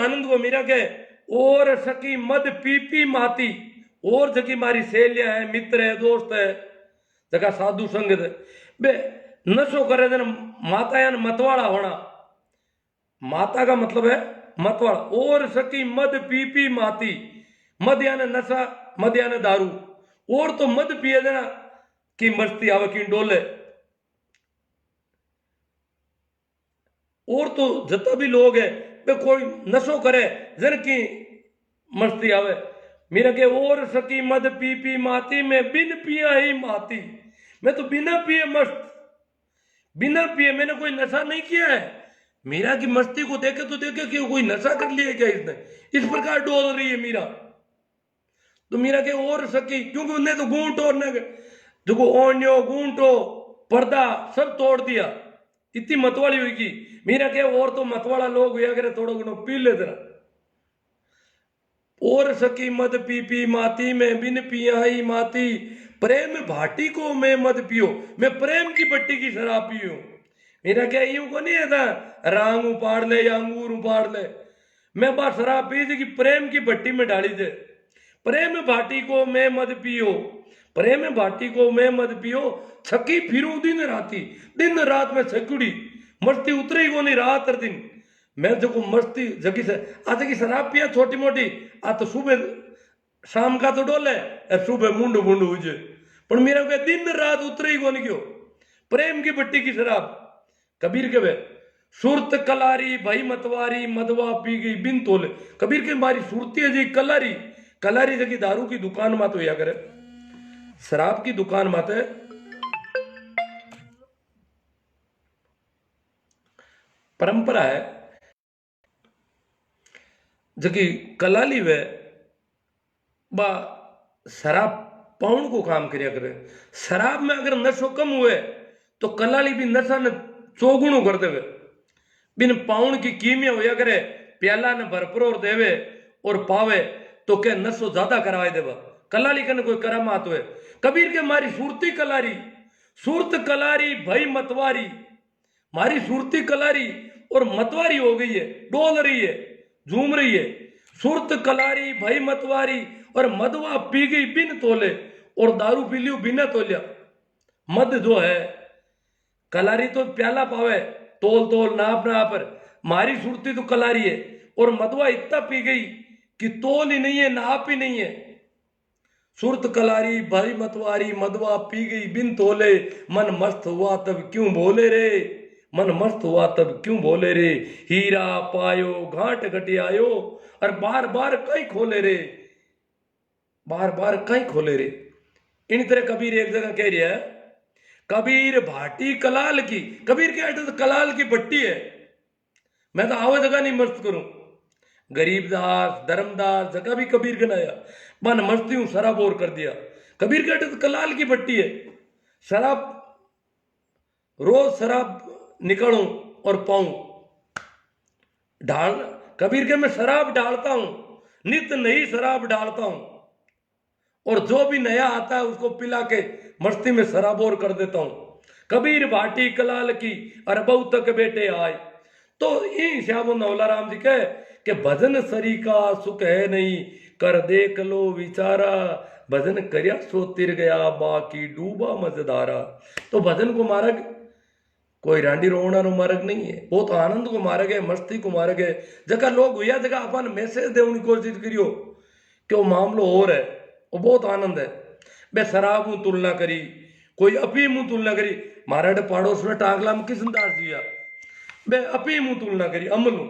आनंद को मीरा के और सकी मद पी पी माती, और जकी मारी सहेलियां है, मित्र है, दोस्त है, जगह साधु संगत है, बे नशो करे देना माता यान मतवाड़ा होना। माता का मतलब है मतवाड़ा। और सकी मद पी पी माती, मद यानी नशा, मद यानी दारू, और तो मद पिए देना की मस्ती आवे की डोले। और तो जितना भी लोग है वे कोई नशो करे जन की मस्ती आवे। मेरा के और सकी मद पी पी माती में बिन पिया ही माती, मैं तो बिना पिए मस्त, बिना पिए मैंने कोई नशा नहीं किया है। मीरा की मस्ती को देखे तो देखे कि कोई नशा कर लिया क्या इसने, इस प्रकार डोल रही है मीरा। तो मीरा के और सकी, क्योंकि उन्हें तो घूंट और जो ओन्यो घूंटो पर्दा सब तोड़ दिया, इतनी मतवाली हुई की। मीरा के और तो मतवाला लोग हुआ करे थोड़ा घणो पी ले जरा। और सकी मद पी पी माती में बिन पिया ही माती, प्रेम भाटी को मैं मद पियो, मैं प्रेम की भट्टी की शराब पियो। मेरा क्या यूं को नहीं था रांग उपाड़ ले या अंगूर उपाड़ ले, मैं बात शराब पी थी कि प्रेम की भट्टी में डाली थे। प्रेम भाटी को मैं मद पियो, प्रेम भाटी को मैं मद पियो, छकी फिरू दिन राती, दिन रात में छकुड़ी मस्ती उतरी को नहीं रात और दिन। मैं जो मस्ती जगी से आज की शराब पिया छोटी मोटी, आ तो सुबह शाम का तो डोले सुबह मुंडू मुंडू हुए, पर मेरा को दिन रात उतरे ही कौन क्यों। प्रेम की भट्टी की शराब। कबीर के वे सुरत कलारी भाई मतवारी, मदवा पी गई बिन तोले। कबीर के मारी सुरती है जी कलारी, कलारी जगी दारू की दुकान मात होया करे, शराब की दुकान मात है। परंपरा है जकी कलाली वे बा शराब पाउन को काम करया करे। शराब में अगर नशो कम हुए तो कलाली भी नशा ने चौगुणो कर देवे। बिन पाउन की कीमिया होया करे, प्याला ने भरपूर देवे और पावे तो क्या नशो ज्यादा करवाए देवा। कलाली कने कोई करामात हुए। कबीर के मारी सूरती कलारी, सूरत कलारी भई मतवारी, मारी सूरती कलारी और मतवारी हो गई है, डोल रही है, झूम रही है। सुरत कलारी भई मतवारी और मदवा पी गई बिन तोले, और दारू पी लियो बिना तोलिया। मद जो है कलारी तो प्याला पावे तोल तोल नाप नाप पर, मारी सुरती तो कलारी है और मदवा इतना पी गई कि तोल ही नहीं है नाप ही नहीं है। सुरत कलारी भाई मतवारी मदवा पी गई बिन तोले, मन मस्त हुआ तब क्यों बोले रे, मन मस्त हुआ तब क्यों बोले रे, हीरा पायो घाट घटियायो और बार बार कहीं खोले रे, बार बार कहीं खोले रे। इन तरह कबीर एक जगह कह रहा है, कबीर भाटी कलाल की। कबीर के तो कलाल की भट्टी है, मैं तो आवे जगह नहीं मस्त करूं। गरीबदास धर्मदास जगह भी कबीर के नाया मन मस्ती हूं शराब और कर दिया। कबीर के तो कलाल की भट्टी है, शराब रोज शराब निकालूं और पाऊं ढाल। कबीर के मैं शराब डालता हूं, नित नई शराब डालता हूं, और जो भी नया आता है उसको पिला के मस्ती में शराबोर कर देता हूं। कबीर भाटी कलाल की अरबऊ तक बेटे आए। तो इन श्याम नवला राम जी कहे कि भजन सरी का सुख है नहीं, कर देख लो विचारा, भजन करया सो तिर गया बाकी डूबा मजदारा। तो भजन को मार्ग कोई रांडी रोवना नो मार्ग नहीं है, वो तो आनंद को मार्ग है, मस्ती को मार्ग है। जगह लोग हुआ जगह अपन मैसेज देने की कोशिश करियो कि वो मामलो और है, वो बहुत आनंद है। बे शराब हूं तुलना करी, कोई अफीम हूं तुलना करी। महाराज पड़ोस में टागला में किसनदास जिया, बे अफीम हूं तुलना करी अमल हूं,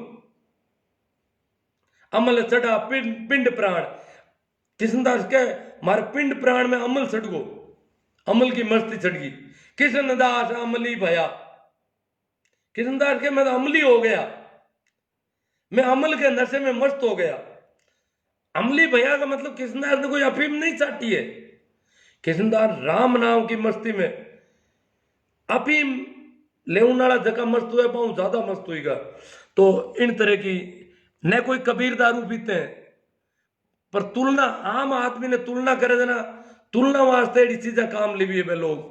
अमल चढ़ा पिंड पिंड प्राण। किसनदास के मारे पिंड प्राण में अमल चढ़ गो, अमल की मस्ती चढ़ गई। किसनदास अमली भया, किसनदास के मैं तो अमली हो गया, मैं अमल के नशे में मस्त हो गया। अमली भैया का मतलब किसनदास ने कोई अफीम नहीं चाटी है, किसनदास राम नाम की मस्ती में अफीम लेने वाला जगह मस्त हुआ पाऊं ज्यादा मस्त हुईगा। तो इन तरह की न कोई कबीर दारू पीते हैं, पर तुलना आम आदमी ने तुलना करे देना, तुलना वास्ते एडी चीजें काम ली है लोग।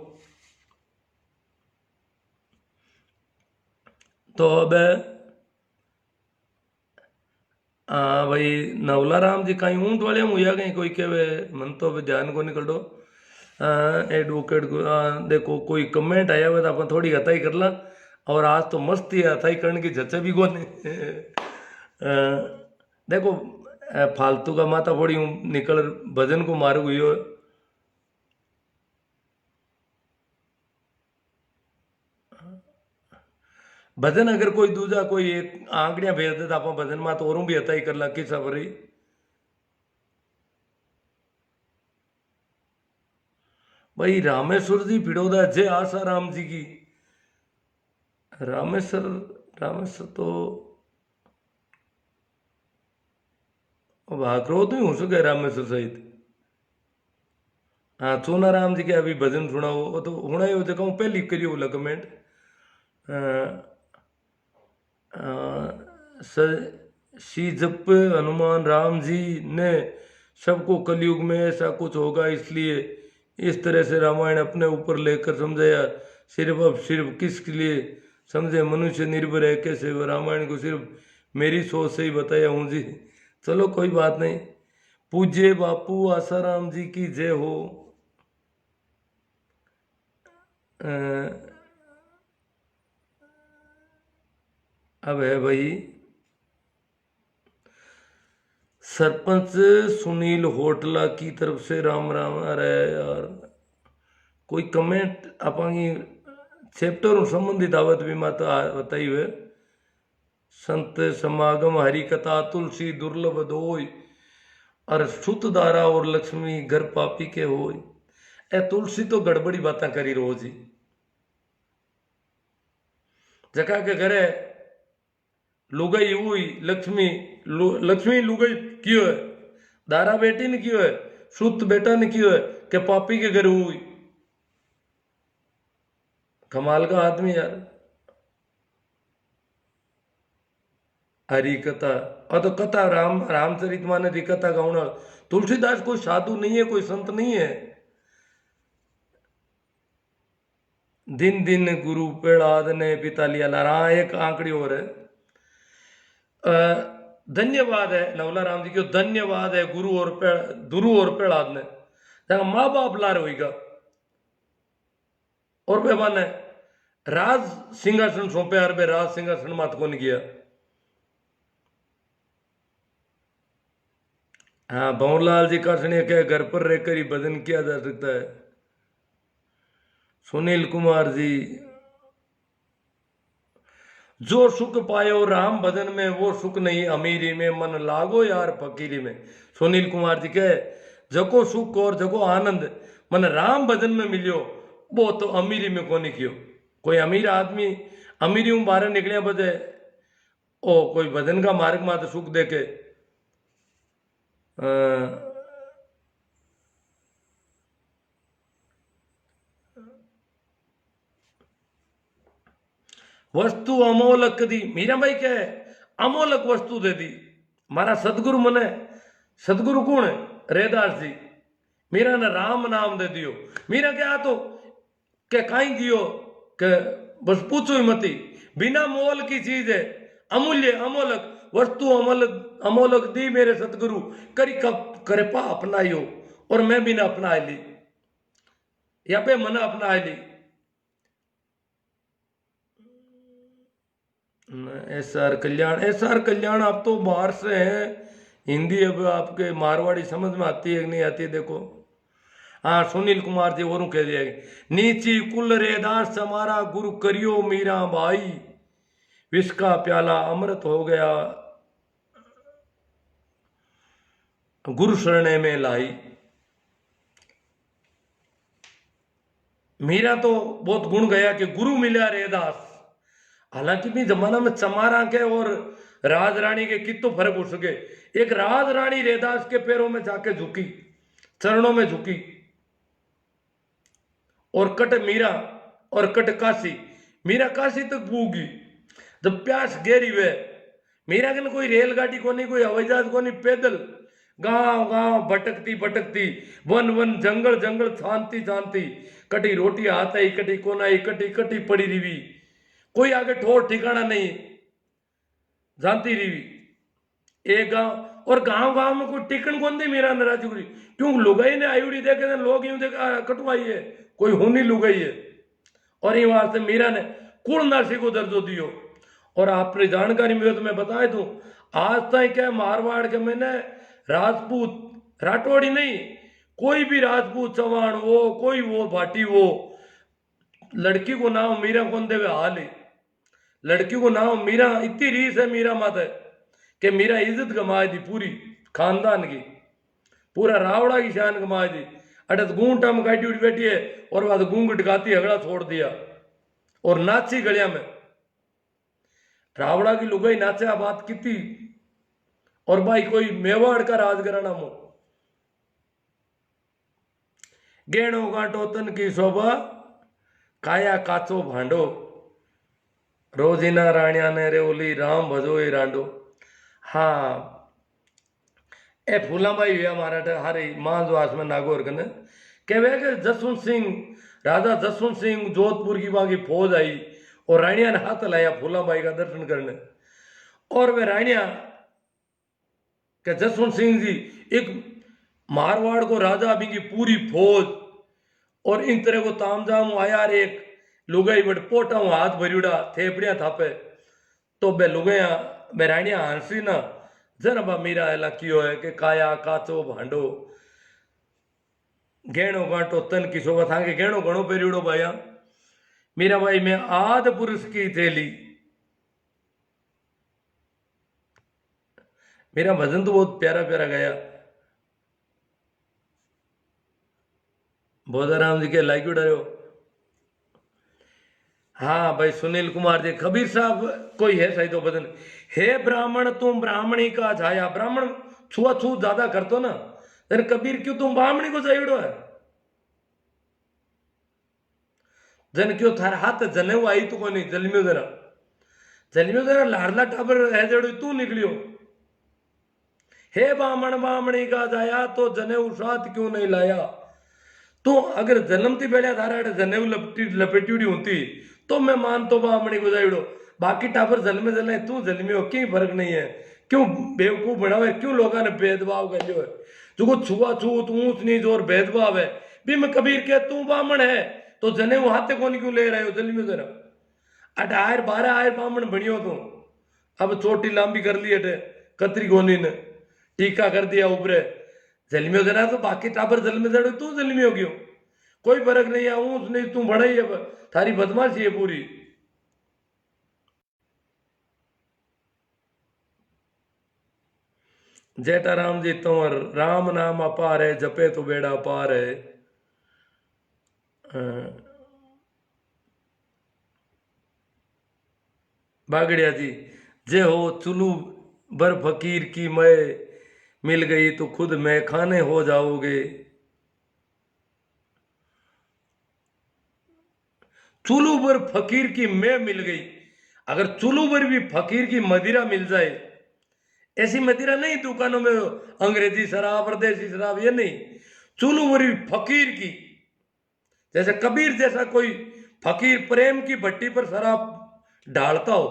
तो अब हाँ भाई नवला राम जी कहीं ऊंट वाले हम हुआ कहीं कोई के वे मन तो अभी ध्यान को निकल दो एडवोकेट को देखो कोई कमेंट आया हुआ था अपन थोड़ी हताई कर ला और आज तो मस्त ही हताई करने की जच्चे भी कोने देखो फालतू का माथा फोड़ी निकल भजन को मारू हुई हो भजन अगर कोई दूजा कोई एक आंकड़ियां भेज दे तो आप भजन में तो और भी हताई कर ला कि सब रही भाई रामेश्वर जी भिड़ोदा जय आशा राम जी की रामेश्वर रामेश्वर तो भाकरो तो ही हो सके रामेश्वर सहित हाँ सोना राम जी के अभी भजन सुनाओ वो तो होना ही हो देखा हूँ पहली करियो बोला कमेंट सी जप हनुमान राम जी ने सबको कलयुग में ऐसा कुछ होगा इसलिए इस तरह से रामायण अपने ऊपर लेकर समझाया सिर्फ अब सिर्फ किसके लिए समझे मनुष्य निर्भर है कैसे वो रामायण को सिर्फ मेरी सोच से ही बताया हूँ जी चलो कोई बात नहीं पूज्य बापू आसाराम जी की जय हो अब है भाई सरपंच सुनील होटला की तरफ से राम राम अरे यार कोई कमेंट अपनी चैप्टर संबंधित आवत भी माता बताई हुए संत समागम हरि कथा तुलसी दुर्लभ दोय और सुत दारा और लक्ष्मी घर पापी के होय ए तुलसी तो गड़बड़ी बातें करी रोज ही जका के घरे लुगाई हुई लक्ष्मी लक्ष्मी लुगाई क्यों है दारा बेटी ने क्यों है सुत बेटा ने क्यों है के पापी के घर हुई कमाल का आदमी यार हरी कथा और तो कथा रामचरित मानस की कथा गाउना तुलसीदास कोई साधु नहीं है कोई संत नहीं है दिन दिन गुरु पेड़ाद ने पिता लिया लारा एक आंकड़ी और है धन्यवाद है नवला राम जी को धन्यवाद है गुरु और पेड़ाद ने जहां माँ बाप लार होगा और बेमान है राज सिंहासन सौंपे यार बे राज सिंहासन मात कौन किया हाँ भंवरलाल जी का के घर पर रहकर ही भजन किया जा सकता है सुनील कुमार जी जो सुख पायो राम भजन में वो सुख नहीं अमीरी में मन लागो यार फकीरी में सुनील कुमार जी कहे जको सुख और जको आनंद मन राम भजन में मिलियो वो तो अमीरी में कोनी कियो कोई अमीर आदमी अमीरी में बाहर निकलिया बजे ओ कोई भजन का मार्ग में तो सुख देके वस्तु अमोलक दी मीरा भाई क्या है अमोलक वस्तु दे दी मारा सदगुरु मने सदगुरु कौन है रेदास जी मीरा ने राम नाम दे दियो मीरा क्या तो के काई दियो के बस पूछो ही मती बिना मोल की चीज है अमूल्य अमोलक वस्तु अमोलक अमोलक दी मेरे सतगुरु करी कब कृपा अपनाइयो और मैं भी ना अपना ली या पे मना अपना ली एसआर कल्याण आप तो बाहर से हैं हिंदी अब आपके मारवाड़ी समझ में आती है कि नहीं आती है देखो हाँ सुनील कुमार जी और कह दिया नीची कुल रेदास हमारा गुरु करियो मीरा भाई विष का प्याला अमृत हो गया गुरु शरणे में लाई मीरा तो बहुत गुण गया कि गुरु मिला रेदास हालांकि भी जमाना में चमारा के और राज रानी के कितो फर्क हो सके एक राज रानी रेदास के पैरों में जाके झुकी चरणों में झुकी और कट मीरा और कट काशी मीरा काशी तक पूगी जब प्यास गहरी वे मीरा के कोई रेलगाड़ी को नहीं कोई हवाई जहाज को नहीं पैदल गांव गांव भटकती भटकती वन वन जंगल जंगल शांति शांति कटी रोटी हाथ आई कटी कोनाई कटी कटी पड़ी रही कोई आगे ठोर ठिकाना नहीं जानती रही एक गांव और गांव गांव में कोई टिकन कौन दे मेरा नाराजगी क्यों लुगाई ने आयुड़ी देखे लोग यूं देख कटवाई है कोई होनी लुगाई है और ये वास्ते मीरा ने कुलनाशी को दर्जो दियो। और आपने जानकारी में तो मैं बता दूं आज तक क्या मारवाड़ के मैंने राजपूत राठौड़ी नहीं कोई भी राजपूत चौहान वो कोई वो भाटी वो लड़की को नाम मीरा कौन देवे हाल ही लड़की को नाम मीरा इतनी रीस है मीरा माता कि मीरा इज्जत कमाई दी पूरी खानदान की पूरा रावड़ा की शान कमाई दी अटत गूंटा में काटी उठी बैठी है और बाद गूंग टकाती हगड़ा छोड़ दिया और नाची गलिया में रावड़ा की लुगाई नाचा बात की और भाई कोई मेवाड़ का राज कराना मो गेणो कांटो तन की शोभा काया काचो भांडो रोजीना राणिया ने रेवली राम भजो ए रांडो। हाँ ए फूला भाई हुआ हमारा हारे मांसवास में नागौर कने कहवे कि जसवंत सिंह राजा जसवंत सिंह जोधपुर की बाकी फौज आई और रानिया ने हाथ लाया फूला भाई का दर्शन करने और वे रानिया के जसवंत सिंह जी एक मारवाड़ को राजा अभी की पूरी फौज और इन तरह को तामझाम आया एक लुगाई बड़ पोटा हाथ भरियोड़ा थेपड़िया थापे तो बे लुगाया बे रानिया हंसी ना जरा बा मीरा एला कियो है कि काया काचो भांडो गेणो गांटो तन की शोभा था कि गेणो घणो पेरियोड़ो भाया मीरा भाई में आद पुरुष की थैली मेरा भजन तो बहुत प्यारा प्यारा गया बोधाराम जी के लाइक डरो। हाँ भाई सुनील कुमार जी कबीर साहब कोई है सही तो भजन हे ब्राह्मण तुम ब्राह्मणी का छाया ब्राह्मण छुआछूत ज्यादा कर दो ना अरे कबीर क्यों तुम ब्राह्मणी को चाहिए है जन क्यों थारे हाथ जने आई तो कोई नहीं जलमियो जरा लाडला टाबर है जड़ो तू निकलियो हे बामण बामणी का जाया तो जनेऊ साथ क्यों नहीं लाया तो अगर जन्मती बेड़ा थारा जनेऊ लपेटी होती तो मैं मानतो बामणी को जाइड़ो बाकी टाबर जन्मे जले तू जन्मियो क्यों फर्क नहीं है क्यों बेवकूफ बनावे क्यों लोगों ने भेदभाव कर लियो है जो छुआछूत ऊंच नीच और भेदभाव है भी मैं कबीर के तू बामण है तो जनेऊ हाथे कौन क्यों ले रहे हो जन्मियो जरा अट आयर 12 आयर बामण बनियो तो अब चोटी लांबी कर ली अटे कतरी गोनी ने टीका कर दिया ऊपरे जलमियो जरा तो बाकी टाबर जल में जड़ो तू जलमियो क्यों कोई फर्क नहीं है ऊंच नहीं तू बड़ा ही है थारी बदमाशी है पूरी। जेठाराम जी तंवर राम नाम अपार है जपे तो बेड़ा पार है। बागड़िया जी जे हो चुलू बर फकीर की मैं मिल गई तो खुद मैं खाने हो जाओगे चुलू बर फकीर की मैं मिल गई अगर चुलू बर भी फकीर की मदिरा मिल जाए ऐसी मदिरा नहीं दुकानों में अंग्रेजी शराब परदेसी शराब ये नहीं चुलू बर भी फकीर की जैसे कबीर जैसा कोई फकीर प्रेम की भट्टी पर शराब डालता हो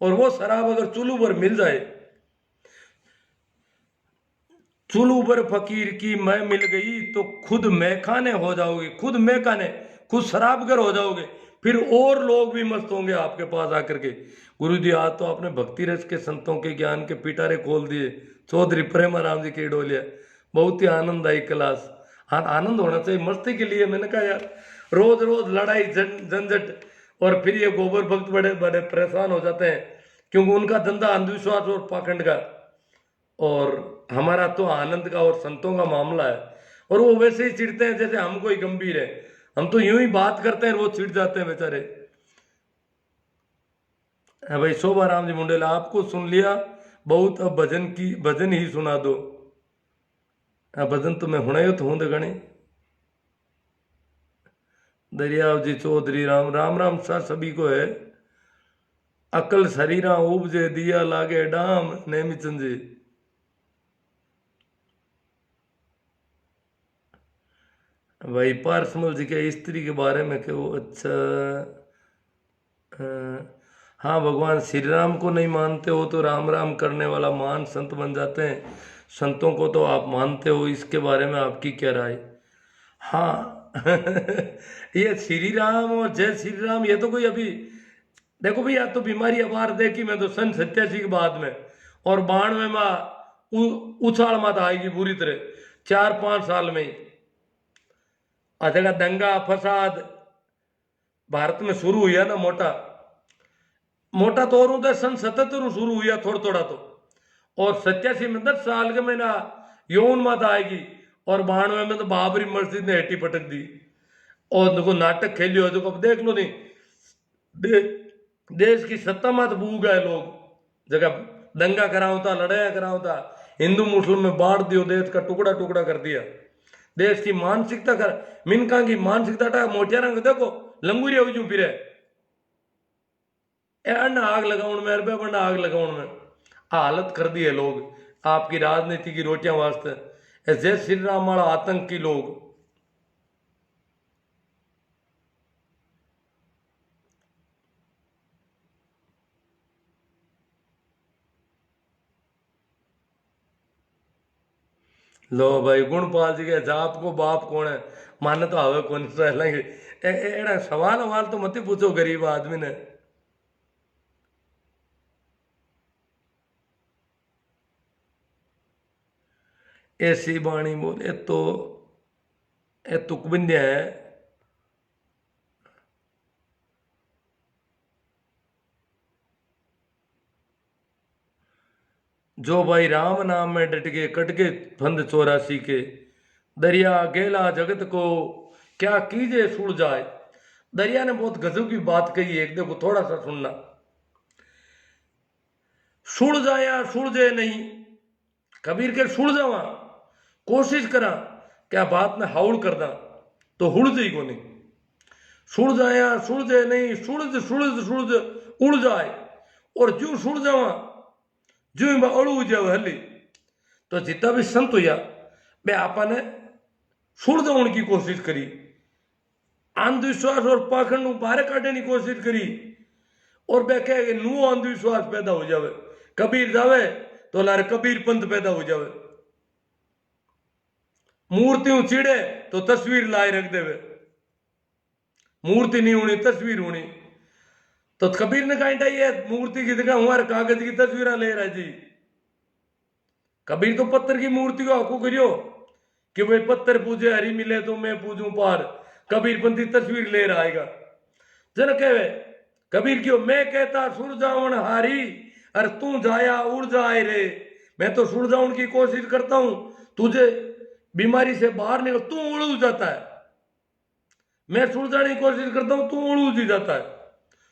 और वो शराब अगर चुलू पर मिल जाए चुलू पर फकीर की मैं मिल गई तो खुद मैखाने हो जाओगे खुद मैखाने खुद शराबगर हो जाओगे फिर और लोग भी मस्त होंगे आपके पास आकर के गुरु जी आज तो आपने भक्ति रस के संतों के ज्ञान के पिटारे खोल दिए चौधरी प्रेमाराम जी के डोलिया बहुत ही आनंद आई क्लास हाँ आनंद होना चाहिए मस्ती के लिए मैंने कहा यार रोज रोज लड़ाई झंझट और फिर ये गोबर भक्त बड़े बड़े परेशान हो जाते हैं क्योंकि उनका धंधा अंधविश्वास और पाखंड का और हमारा तो आनंद का और संतों का मामला है और वो वैसे ही चिढ़ते हैं जैसे हम कोई गंभीर है हम तो यूं ही बात करते हैं वो चिढ़ जाते हैं बेचारे। भाई शोभाराम जी मुंडेला आपको सुन लिया बहुत अब भजन ही सुना दो भजन तो मैं हुणायो तो हूं गणे दरियाव जी चौधरी राम राम राम सा सभी को है अकल शरीरा उपजे दिया लागे डाम नेमिचंद जी भाई पारसमल जी के स्त्री के बारे में क्यों अच्छा हाँ, भगवान श्री राम को नहीं मानते हो तो राम राम करने वाला महान संत बन जाते हैं। संतों को तो आप मानते हो, इसके बारे में आपकी क्या राय? हाँ। ये श्री राम और जय श्री राम, ये तो कोई अभी देखो भैया, तो बीमारी अबार देखी मैं तो सन 87 के बाद में, और 92 में उछाल मत आएगी पूरी तरह, 4-5 साल में ही अजगा दंगा फसाद भारत में शुरू हुआ ना, मोटा मोटा तो और तो सन 77 शुरू हुआ थोड़ा थोड़ा तो, और 87 में 10 साल के महीना यौन मत आएगी, और 92 में तो बाबरी मस्जिद ने हेटी पटक दी, और देखो नाटक खेलियो जो अब देख लो नहीं, देश की सत्ता मत बू गए लोग, जगह दंगा कराओ था, लड़ाई कराओ था, हिंदू मुस्लिम में बांट दियो, देश का टुकड़ा टुकड़ा कर दिया, देश की मानसिकता कर, मिनका की मानसिकता मोटियारा देखो लंगूरिया हो फिर आग लगाउन में, अरबे बंड आग लगाउन में हालत कर दी है लोग आपकी राजनीति की रोटियां वास्ते, जय श्री राम वाला आतंकी लोग। लो भाई गुणपाल जी के जाप को बाप कौन है, माने तो हवे कौन सा एड़ा सवाल ववाल तो मत ही पूछो गरीब आदमी ने। ऐसी बाणी बोल ए तुकबिंद्या है। जो भाई राम नाम में डट के कट के फंद 84 के, दरिया गेला जगत को क्या कीजे सुड़ जाए। दरिया ने बहुत गजब की बात कही है, एक देखो थोड़ा सा सुनना। सुड़ जाया सुड़ जाए नहीं, कबीर के सुड़ जावा कोशिश करा क्या बात में हाउड़ करदा तो हुड़ जाई को नहीं। सुड़ जाया सुड़ जाए नहीं, सुड़ज सुड़ज सुड़ज उड़ जाए, और जो सुड़ जावा जो अड़ू जाए हली, तो जितना भी संत हुआ बे आपने सुड़ जाने की कोशिश करी, अंधविश्वास और पाखंड बाहर काटने की कोशिश करी, और बे कहे नु अंधविश्वास पैदा हो जावे, कबीर जावे तो लारे कबीर पंथ पैदा हो जावे, मूर्ति चिड़े तो तस्वीर लाए रख देवे, मूर्ति नहीं होनी तस्वीर होनी, तो कबीर ने कहा ये मूर्ति की जगह हमारे कागज की तस्वीर ले रहा है जी। कबीर तो पत्थर की मूर्ति को हकू करियो कि भाई पत्थर पूजे हरी मिले तो मैं पूजू पार, कबीर पंथी तस्वीर ले रहा है जन कहे कबीर क्यों मैं कहता सुर जावन हारी, अरे तू जाया उड़ जाए रे, मैं तो सुर जाऊन की कोशिश करता हूं, तुझे बीमारी से बाहर निकल, तू उड़ जाता है, मैं सुर जाने की कोशिश करता हूं, तू उड़ जाता है,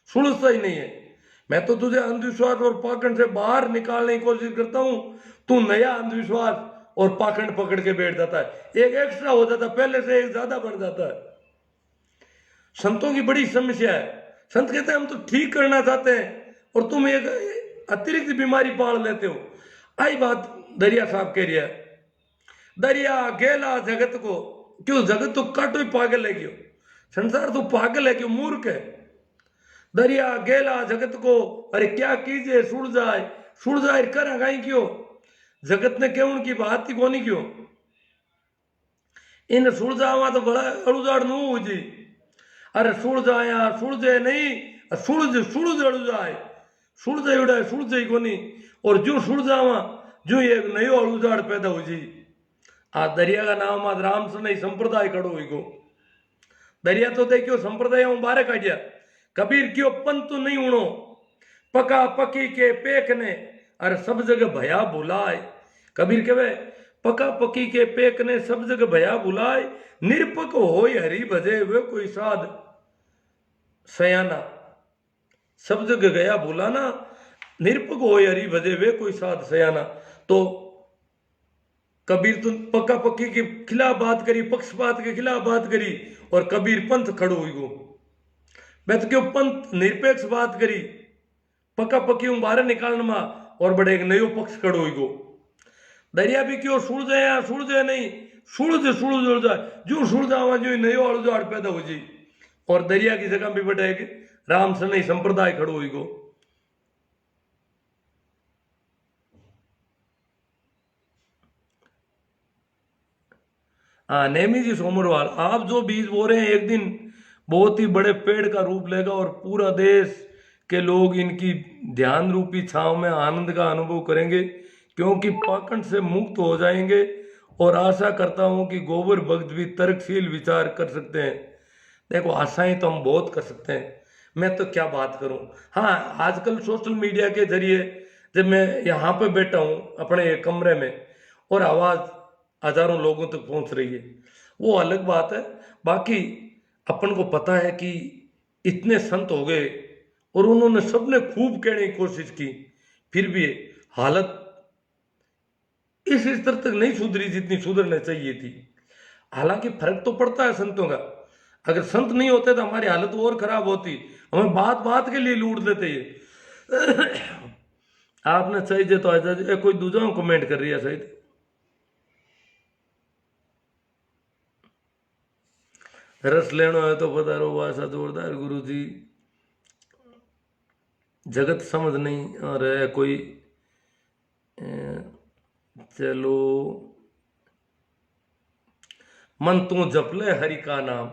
सुलझता ही नहीं है। मैं तो तुझे अंधविश्वास और पाखंड से बाहर निकालने की कोशिश करता हूं, तू नया अंधविश्वास और पाखंड पकड़ के बैठ जाता है, एक एक्स्ट्रा हो जाता है, पहले से एक ज्यादा बढ़ जाता है। संतों की बड़ी समस्या है, संत कहते हैं हम तो ठीक करना चाहते हैं और तुम एक अतिरिक्त बीमारी पाल लेते हो। आई बात दरिया साहब कह रही है, दरिया गेला जगत को, क्यों जगत तो काटो ही पागल है क्यों, संसार तो पागल है क्यों, मूर्ख है। दरिया गेला जगत को, अरे क्या कीजिए सुड़ जाए कर गाई क्यों, जगत ने क्यों उनकी बात ही कोनी क्यों, इन सुड़ जावा तो बड़ा अड़ुजाड़ नू हो जी, अरे सुड़ जाया सुड़ जाए नहीं, सुड़ सुड़ अड़ु जाए, सुड़ जाए उड़ा सुड़ जाए कोनी, और जो सुड़ जावा जो एक नयो अड़ुजाड़ पैदा हो जी। आ दरिया का नाम आज राम से नहीं संप्रदाय खड़ो हुई को, दरिया तो देखियो संप्रदाय बारे काटिया, कबीर क्यों पंत नहीं उड़ो, पका पकी के पेक ने, अरे सब जगह भया बुलाए। कबीर कहे पका पकी के पेक ने सब जगह भया बुलाए, निरपक हो हरि भजे वे कोई साध सयाना, सब जगह गया बुलाना, निरपक हो हरि भजे वे कोई साध सयाना। तो कबीर तो पक्का पक्की के खिलाफ बात करी, पक्षपात के खिलाफ बात करी, और कबीर पंथ खड़ो हुई गो, मैं तो क्यों पंथ निरपेक्ष बात करी, पक्का पक्की हूं बाहर निकालने में, और बड़े एक नयो पक्ष खड़ो हुई गो। दरिया भी क्यों सुड़ जाए नहीं, सुड़ जाए, जो सुड़ जावा जो नयो अड़ुजाड़ पैदा हो जी, और दरिया की जगह भी बड़े राम से नहीं संप्रदाय खड़ो हुई गो। हाँ नेमी जी सोमरवाल, आप जो बीज बो रहे हैं एक दिन बहुत ही बड़े पेड़ का रूप लेगा और पूरा देश के लोग इनकी ध्यान रूपी छांव में आनंद का अनुभव करेंगे, क्योंकि पाखंड से मुक्त हो जाएंगे। और आशा करता हूं कि गोबर भक्त भी तर्कशील विचार कर सकते हैं। देखो आशाएं तो हम बहुत कर सकते हैं, मैं तो क्या बात करूं। हाँ आजकल सोशल मीडिया के जरिए जब मैं यहाँ पे बैठा हूँ अपने कमरे में और आवाज हजारों लोगों तक पहुंच रही है, वो अलग बात है। बाकी अपन को पता है कि इतने संत हो गए और उन्होंने सबने खूब कहने की कोशिश की, फिर भी हालत इस स्तर तक नहीं सुधरी जितनी सुधरना चाहिए थी। हालांकि फर्क तो पड़ता है संतों का, अगर संत नहीं होते तो हमारी हालत और खराब होती, हमें बात बात के लिए लूट देते ये। आपने सही जे तो आज कोई दूसरा कमेंट कर रही है सही, रस लेना है तो पधारो भाषा जोरदार गुरु जी, जगत समझ नहीं आ रहा है कोई। चलो मन तू जप ले हरि का नाम,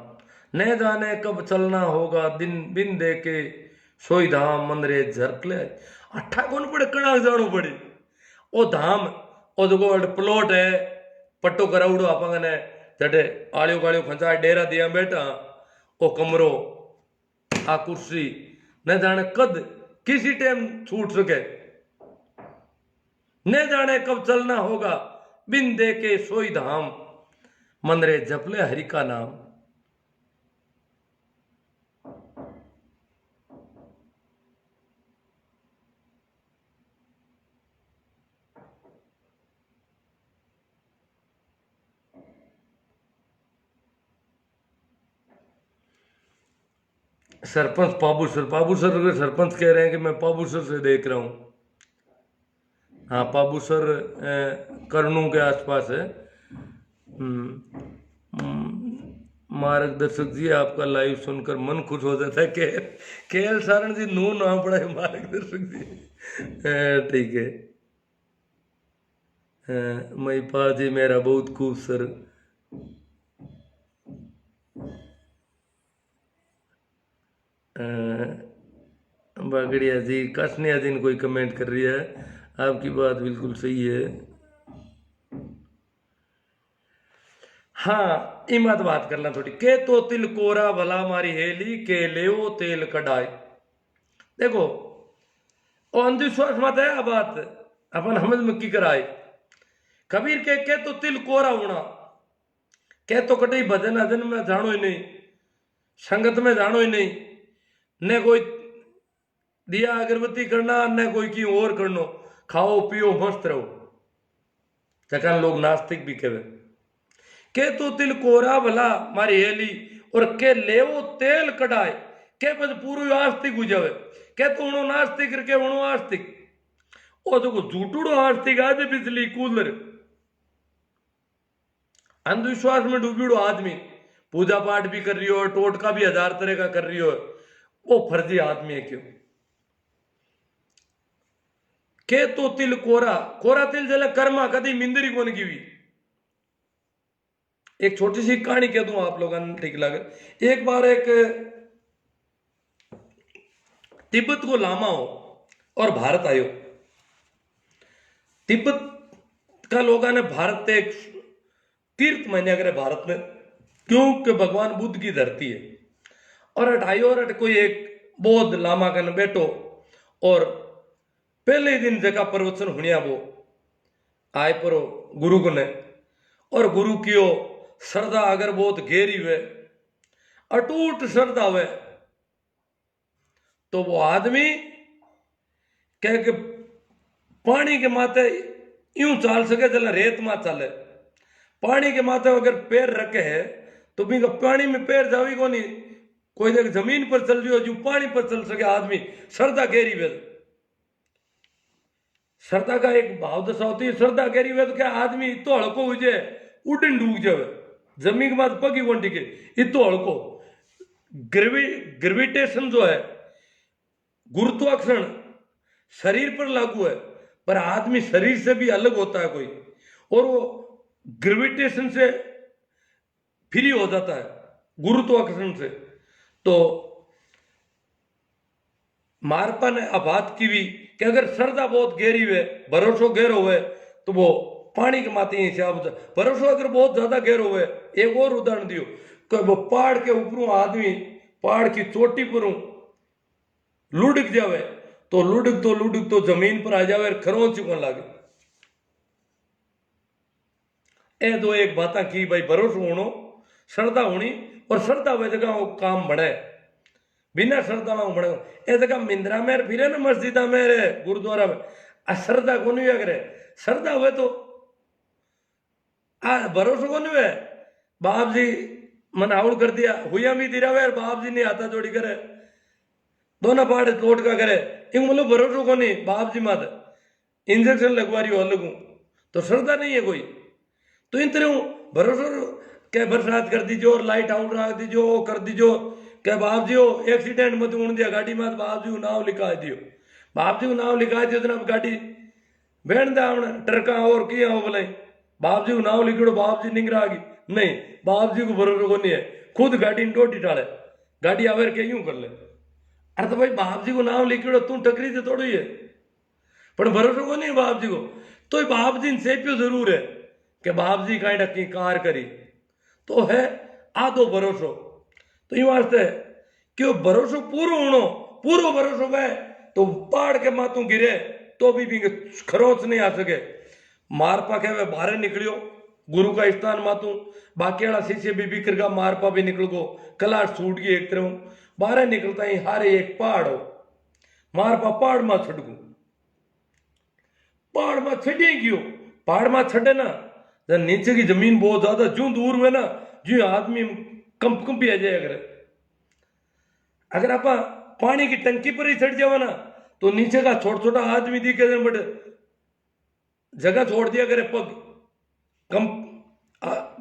न जाने कब चलना होगा दिन बिन दे के सोई धाम मन रे झरक ले। अट्ठा कौन पड़े कणा जानो पड़े ओ धाम ओ जो प्लॉट है पट्टो कराउड़ो अपन ने जटे आलियो गालियो खंचा डेरा दिया बैठा ओ कमरो आ कुर्सी न जाने कद किसी टाइम छूट सके, न जाने कब चलना होगा बिन दे के सोई धाम मन रे जपले हरि का नाम। सरपंच पाबूसर के सरपंच कह रहे हैं कि मैं पाबूसर से देख रहा हूं। हाँ पाबूसर करनू के आसपास है। मार्गदर्शक जी आपका लाइव सुनकर मन खुश हो जाता है। केएल सारण जी नू नाम पड़ा है मार्गदर्शक जी। ठीक है। महिपाल जी मेरा बहुत खूब सर। बागड़िया जी कसनिया जी ने कोई कमेंट कर रही है, आपकी बात बिल्कुल सही है। हाँ इमत बात करना थोड़ी के तो तिल कोरा भला मारी हेली के ले तेल कढ़ाई। देखो अंधविश्वास मत है बात अपन समझ में की कराए। कबीर के तो तिल कोरा होना, के तो कटे भजन अजन में जानो ही नहीं, संगत में जानो ही नहीं, न कोई दिया अगरबत्ती करना न कोई की और करनो, खाओ पियो मस्त रहो। चकान लोग नास्तिक भी कहे के तो तिल कोरा भला मारी हेली और के लेवो तेल कढ़ाए के बस पूरी आस्तिक हो जावे के तो उनो नास्तिक करके उनो आस्तिक ओ देखो झूठूड़ो आस्तिक आज बिजली कूलर अंधविश्वास में डूबीड़ो आदमी पूजा पाठ भी कर रही हो टोटका भी 1000 तरह का कर रही हो, वो फर्जी आदमी है। क्यों के तो तिल कोरा कोरा तिल जला कर्मा कदी मिंदरी कोन की हुई। एक छोटी सी कहानी कह दूं आप लोगों ने ठीक लगे। एक बार एक तिब्बत को लामा हो और भारत आयो। तिब्बत का लोगों ने भारत एक तीर्थ मान्या करे भारत में, क्योंकि भगवान बुद्ध की धरती है। और अट आयो और अट कोई एक बौद्ध लामा कन बैठो और पहले ही दिन जगह प्रवचन हुनिया वो आए परो गुरु को ने और गुरु की श्रद्धा अगर बहुत गहरी हुए अटूट श्रद्धा हुए तो वो आदमी कह के पानी के माथे यूं चाल सके चले रेत में चले। पानी के माथे अगर पैर रखे है तो भी पानी में पैर जावी को नहीं, कोई देख जमीन पर चल रही हो जो पानी पर चल सके आदमी श्रद्धा गहरी हुए। श्रद्धा का एक भाव दशा होती है, श्रद्धा गहरी हुए तो क्या आदमी इतो हड़को हो जाए उड़न डूब जावे जमीन के बाद पगी वोटी के इतो हड़को। ग्रेविटेशन जो है गुरुत्वाकर्षण शरीर पर लागू है, पर आदमी शरीर से भी अलग होता है कोई, और वो ग्रेविटेशन से फ्री हो जाता है गुरुत्वाकर्षण से। तो मारपा ने आ बात की भी कि अगर श्रद्धा बहुत गहरी हुए, भरोसो गहरो हुए, तो वो पानी के माते ही हिसाब से भरोसो अगर बहुत ज्यादा गहरो हुए। एक और उदाहरण दियो कि वो पहाड़ के ऊपरों आदमी पहाड़ की चोटी पर लुढ़क जावे, तो लुढ़क तो जमीन पर आ जावे और खरों चिपकन लागे। ए दो एक बात की भाई, भरोसो होनो, श्रद्धा होनी, और श्रद्धा वे जगह वो काम बढ़े, बिना श्रद्धा में बढ़े। ए जगह मिंद्रा में फिरे ना मस्जिदा में रे गुरुद्वारा में, अश्रद्धा को नहीं करे। श्रद्धा हुए तो आ भरोसो को नहीं हुए। बाप जी मन आउल कर दिया हुआ भी दिरा हुआ, बाप जी ने हाथा जोड़ी करे, दोनों पाड़ तोड़ का करे, इन बोलो भरोसो को नहीं। बाप जी मात इंजेक्शन लगवा रही हो अलग हूं, तो श्रद्धा नहीं है कोई। तो इन तरह भरोसो क्या बरसात कर दीजो और लाइट आउट रख दीजो कर दीजो, क्या बाप जी हो एक्सीडेंट मत उड़ दिया गाड़ी मत, बाप जी को नाव लिखा दियो, बाप जी को नाव लिखा दियो जनाब गाड़ी बैठ दे हमने ट्रका और किया हो बोले, बाप जी को नाव लिखो बाप जी निंगरा आ गई नहीं, बाप जी को भरोसा को नहीं है, खुद गाड़ी टोटी टाले गाड़ी आवेर के यूं कर ले। अरे तो भाई बाप जी को नाव लिखो तू टकरी से थोड़ी है, पर भरोसा को नहीं है बाप जी को। तो बाप जी से प्यो जरूर है कि बाप जी काई डकी कार करी, तो है आधो भरोसो। तो यूं वास्ते क्यों भरोसो पूरो होनो, पूरो भरोसो है तो पहाड़ के मातू गिरे तो भी खरोच नहीं आ सके। मारपा के बाहर निकलियो गुरु का स्थान मातू, बाकी वाला शिष्य भी बिखर का, मारपा भी निकल गो, कलाश छूट गई एक तरह, बाहर निकलता ही हारे एक पहाड़ हो, मारपा पहाड़ में छटकू, पहाड़ में छटे क्यों, पहाड़ में छटे ना जब नीचे की जमीन बहुत ज्यादा जू दूर हुए ना, जो आदमी कंप आ जाए। अगर आप पानी की टंकी पर ही चढ़ जाओ ना, तो नीचे का छोटा छोटा आदमी दिखे बट जगह छोड़ दिया करे, पग कम